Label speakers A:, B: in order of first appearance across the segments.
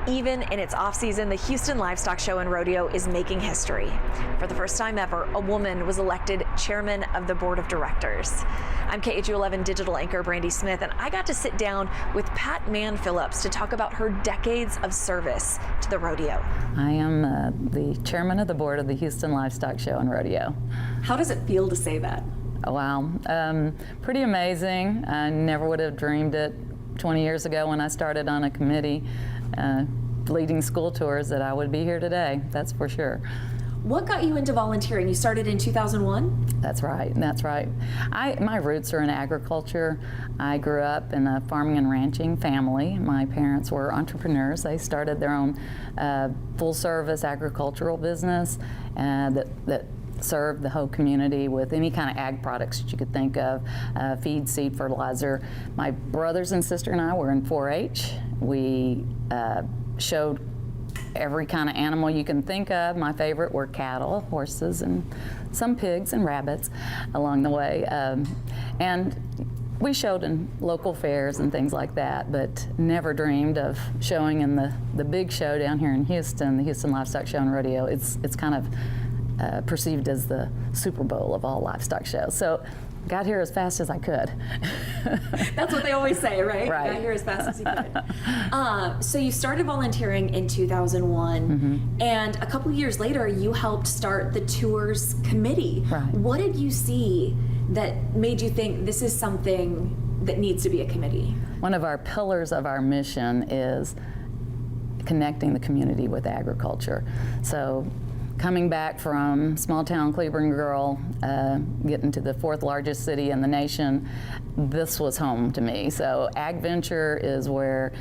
A: Even in its off-season, the Houston Livestock Show and Rodeo is making history. For the first time ever, a woman was elected chairman of the board of directors. I'm KHU11 digital anchor Brandy Smith, and I got to sit down with Mann Phillips to talk about her decades of service to the rodeo.
B: I am the chairman of the board of the Houston Livestock Show and Rodeo.
A: How does it feel to say that?
B: Oh, wow, pretty amazing. I never would have dreamed it 20 years ago when I started on a committee leading school tours that I would be here today, that's for sure.
A: What got you into volunteering? You started in 2001?
B: That's right, that's right. My roots are in agriculture. I grew up in a farming and ranching family. My parents were entrepreneurs. They started their own full-service agricultural business that served the whole community with any kind of ag products that you could think of, feed, seed, fertilizer. My brothers and sister and I were in 4-H. We showed every kind of animal you can think of. My favorite were cattle, horses, and some pigs and rabbits along the way. And we showed in local fairs and things like that, but never dreamed of showing in the big show down here in Houston, the Houston Livestock Show and Rodeo. It's kind of perceived as the Super Bowl of all livestock shows. So got here as fast as I could.
A: That's what they always say, right?
B: Right.
A: Got here as fast as you could. So you started volunteering in 2001, and a couple years later you helped start the tours committee.
B: Right.
A: What did you see that made you think this is something that needs to be a committee?
B: One of our pillars of our mission is connecting the community with agriculture. So coming back from small town Cleburne girl, getting to the 4th largest city in the nation, this was home to me. So AgVenture is where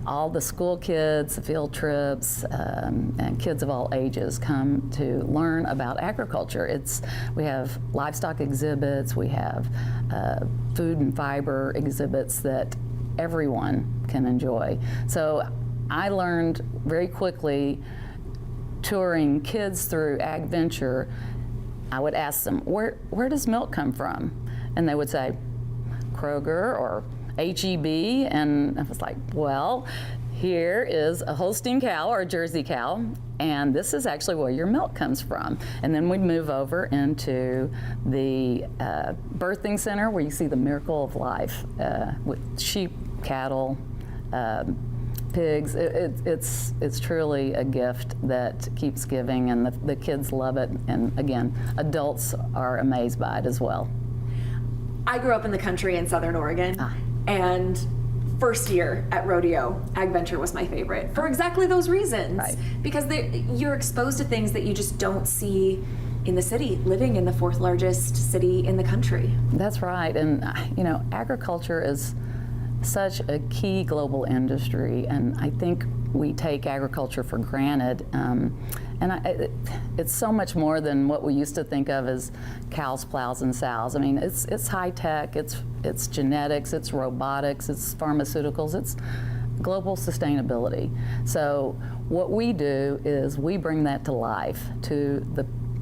B: all the school kids, the field trips, and kids of all ages come to learn about agriculture. We have livestock exhibits, we have food and fiber exhibits that everyone can enjoy. So I learned very quickly, touring kids through AgVenture, I would ask them, where does milk come from? And they would say, Kroger or HEB, and I was like, well, here is a Holstein cow or a Jersey cow, and this is actually where your milk comes from. And then we'd move over into the birthing center where you see the miracle of life with sheep, cattle, pigs. It's truly a gift that keeps giving, and the kids love it, and again, adults are amazed by it as well.
A: I grew up in the country in Southern Oregon, and first year at rodeo, AgVenture was my favorite for exactly those reasons.
B: Right.
A: Because you're exposed to things that you just don't see in the city, living in the 4th largest city in the country.
B: That's right, and you know, agriculture is such a key global industry, and I think we take agriculture for granted. It's so much more than what we used to think of as cows, plows, and sows. I mean, it's high tech, it's genetics, it's robotics, it's pharmaceuticals, it's global sustainability. So what we do is we bring that to life to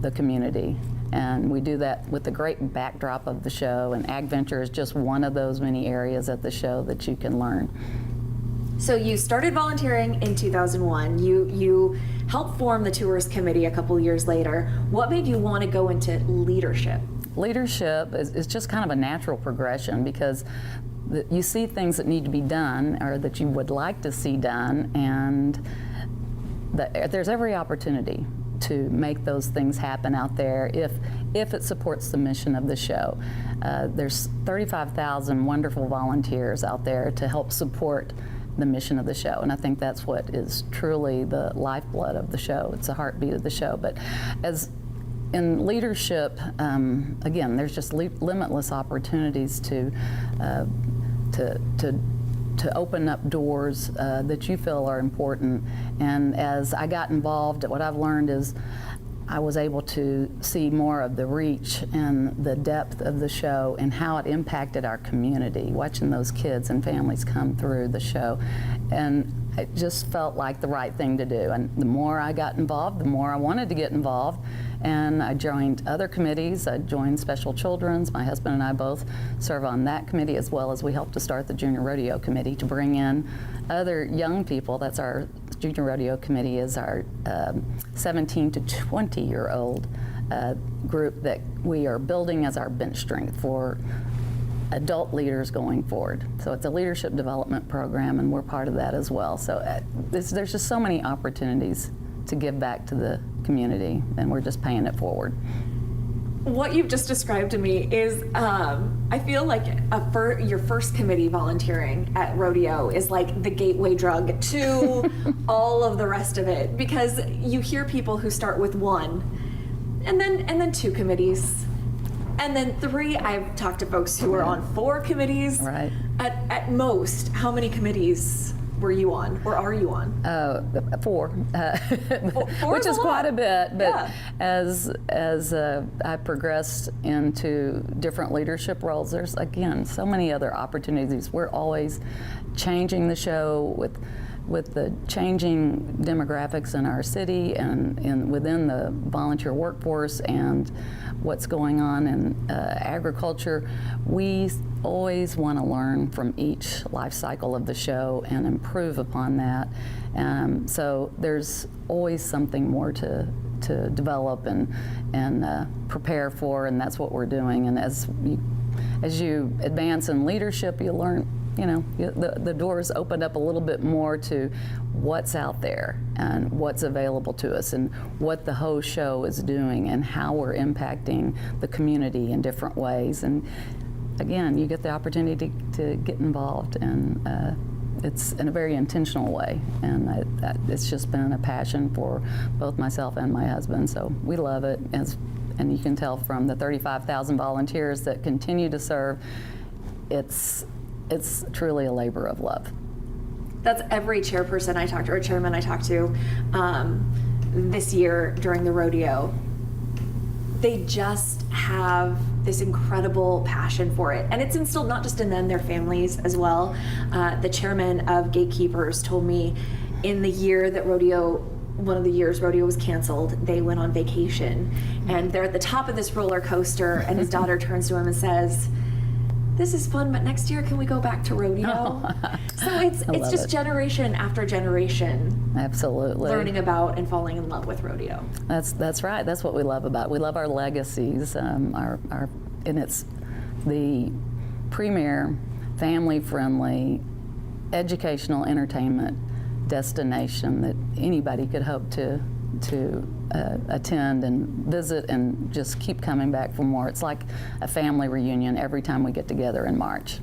B: the community. And we do that with the great backdrop of the show, and AgVenture is just one of those many areas at the show that you can learn.
A: So you started volunteering in 2001. You helped form the tours committee a couple years later. What made you want to go into leadership?
B: Leadership is just kind of a natural progression, because you see things that need to be done or that you would like to see done, and there's every opportunity to make those things happen out there if it supports the mission of the show. There's 35,000 wonderful volunteers out there to help support the mission of the show, and I think that's what is truly the lifeblood of the show. It's the heartbeat of the show. But as in leadership, again, there's just limitless opportunities to open up doors that you feel are important. And as I got involved, what I've learned is I was able to see more of the reach and the depth of the show and how it impacted our community, watching those kids and families come through the show. And it just felt like the right thing to do. And the more I got involved, the more I wanted to get involved. And I joined other committees. I joined Special Children's. My husband and I both serve on that committee, as well as we helped to start the Junior Rodeo Committee to bring in other young people. That's our Junior Rodeo Committee is our 17 to 20-year-old group that we are building as our bench strength for adult leaders going forward. So it's a leadership development program, and we're part of that as well. So there's just so many opportunities to give back to the community, and we're just paying it forward.
A: What you've just described to me is, I feel like your first committee volunteering at Rodeo is like the gateway drug to all of the rest of it, because you hear people who start with one, and then 2 committees, and then 3. I've talked to folks who are on 4 committees.
B: Right.
A: At most, how many committees were you on, or are you on?
B: 4, which is quite a bit. But
A: yeah.
B: as I progressed into different leadership roles, there's again so many other opportunities. We're always changing the show with the changing demographics in our city and within the volunteer workforce and what's going on in agriculture. We always want to learn from each life cycle of the show and improve upon that. So there's always something more to develop and prepare for, and that's what we're doing. And as you advance in leadership, you learn, the doors open up a little bit more to what's out there and what's available to us and what the whole show is doing and how we're impacting the community in different ways. And again, you get the opportunity to get involved, and it's in a very intentional way. And it's just been a passion for both myself and my husband, so we love it. And you can tell from the 35,000 volunteers that continue to serve, it's truly a labor of love.
A: That's every chairperson I talked to, or chairman I talked to this year during the rodeo. They just have this incredible passion for it. And it's instilled not just in them, their families as well. The chairman of Gatekeepers told me in the year that one of the years rodeo was canceled, they went on vacation. And they're at the top of this roller coaster, and his daughter turns to him and says, "This is fun, but next year can we go back to rodeo?" So it's just generation after generation.
B: Absolutely.
A: Learning about and falling in love with rodeo.
B: That's right. That's what we love about it. We love our legacies. And it's the premier, family-friendly, educational entertainment destination that anybody could hope to attend and visit and just keep coming back for more. It's like a family reunion every time we get together in March.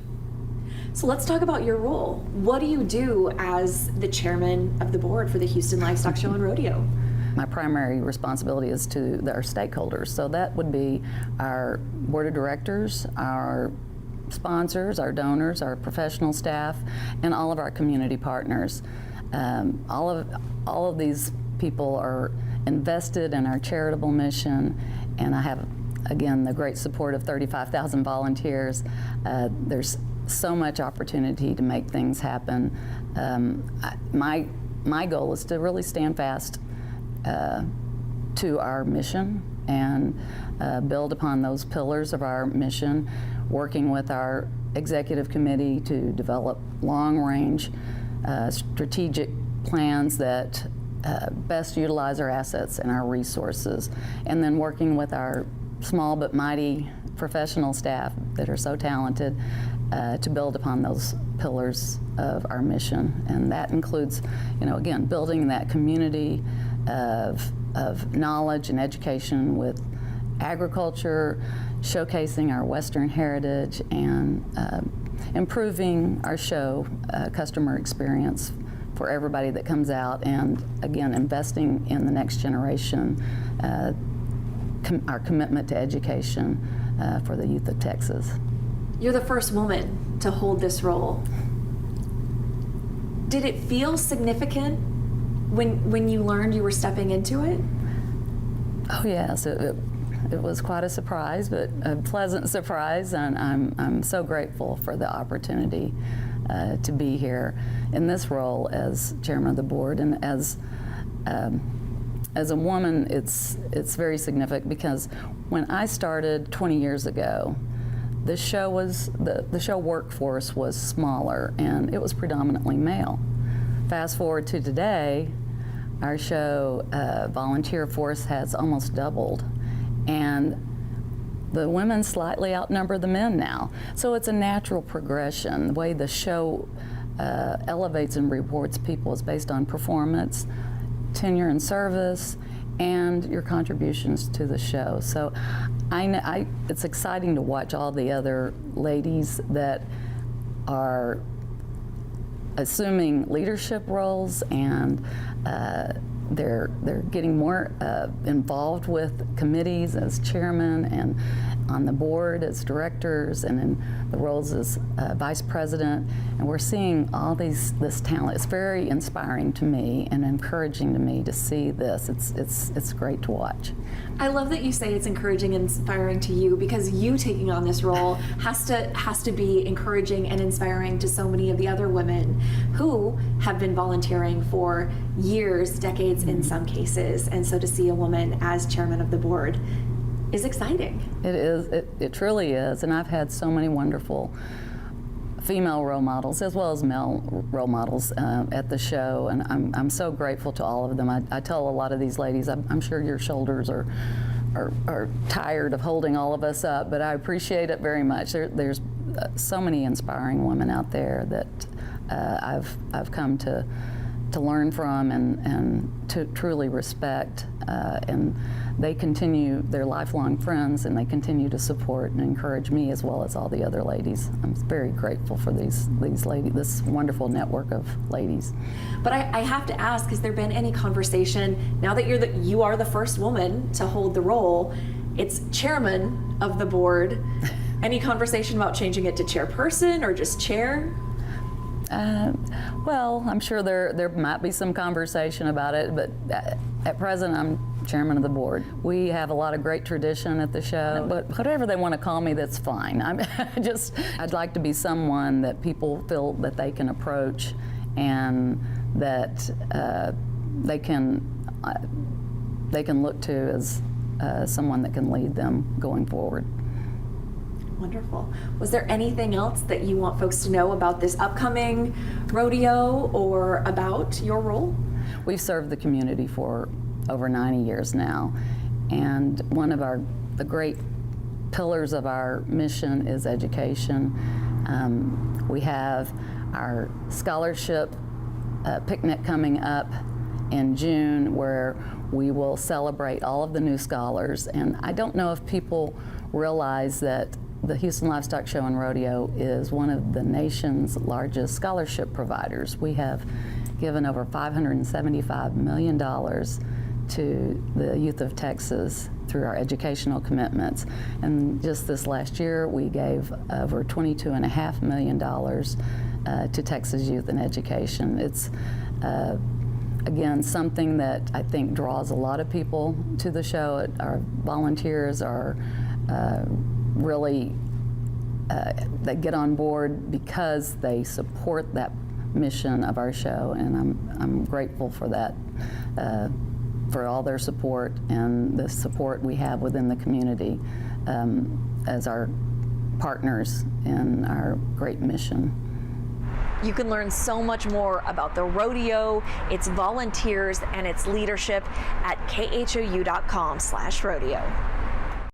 A: So let's talk about your role. What do you do as the chairman of the board for the Houston Livestock Show and Rodeo?
B: My primary responsibility is to our stakeholders. So that would be our board of directors, our sponsors, our donors, our professional staff, and all of our community partners. All of these people are invested in our charitable mission, and I have, again, the great support of 35,000 volunteers. There's so much opportunity to make things happen. My goal is to really stand fast to our mission and build upon those pillars of our mission, working with our executive committee to develop long-range strategic plans that best utilize our assets and our resources, and then working with our small but mighty professional staff that are so talented to build upon those pillars of our mission. And that includes, again, building that community of knowledge and education with agriculture, showcasing our Western heritage, and improving our show customer experience for everybody that comes out, and again, investing in the next generation, our commitment to education for the youth of Texas.
A: You're the first woman to hold this role. Did it feel significant when you learned you were stepping into it?
B: Oh yes, it was quite a surprise, but a pleasant surprise, and I'm so grateful for the opportunity to be here in this role as chairman of the board. And as a woman, it's very significant, because when I started 20 years ago, the show workforce was smaller, and it was predominantly male. Fast forward to today, our show volunteer force has almost doubled, and the women slightly outnumber the men now. So it's a natural progression. The way the show elevates and rewards people is based on performance, tenure and service, and your contributions to the show. So it's exciting to watch all the other ladies that are assuming leadership roles, and they're getting more involved with committees as chairman and on the board as directors and in the roles as vice president. And we're seeing all this talent. It's very inspiring to me and encouraging to me to see this. It's great to watch.
A: I love that you say it's encouraging and inspiring to you, because you taking on this role has to be encouraging and inspiring to so many of the other women who have been volunteering for years, decades in some cases. And so to see a woman as chairman of the board is exciting.
B: It is. It truly is. And I've had so many wonderful female role models as well as male role models at the show, and I'm so grateful to all of them. I tell a lot of these ladies, I'm sure your shoulders are tired of holding all of us up, but I appreciate it very much. There's so many inspiring women out there that I've come to learn from and to truly respect, and they continue, they're lifelong friends, and they continue to support and encourage me as well as all the other ladies. I'm very grateful for these ladies, this wonderful network of ladies.
A: But I have to ask, has there been any conversation, now that you are the first woman to hold the role, it's chairman of the board, any conversation about changing it to chairperson or just chair?
B: Well, I'm sure there might be some conversation about it, but at present I'm chairman of the board. We have a lot of great tradition at the show, but whatever they want to call me, that's fine. I'd like to be someone that people feel that they can approach, and that they can look to as someone that can lead them going forward.
A: Wonderful. Was there anything else that you want folks to know about this upcoming rodeo or about your role?
B: We've served the community for over 90 years now, and one of the great pillars of our mission is education. We have our scholarship picnic coming up in June, where we will celebrate all of the new scholars. And I don't know if people realize that the Houston Livestock Show and Rodeo is one of the nation's largest scholarship providers. We have given over $575 million to the youth of Texas through our educational commitments. And just this last year, we gave over $22.5 million to Texas youth in education. It's, again, something that I think draws a lot of people to the show. Our volunteers are really, they get on board because they support that mission of our show, and I'm grateful for that, for all their support and the support we have within the community as our partners in our great mission.
A: You can learn so much more about the rodeo, its volunteers, and its leadership at khou.com/rodeo.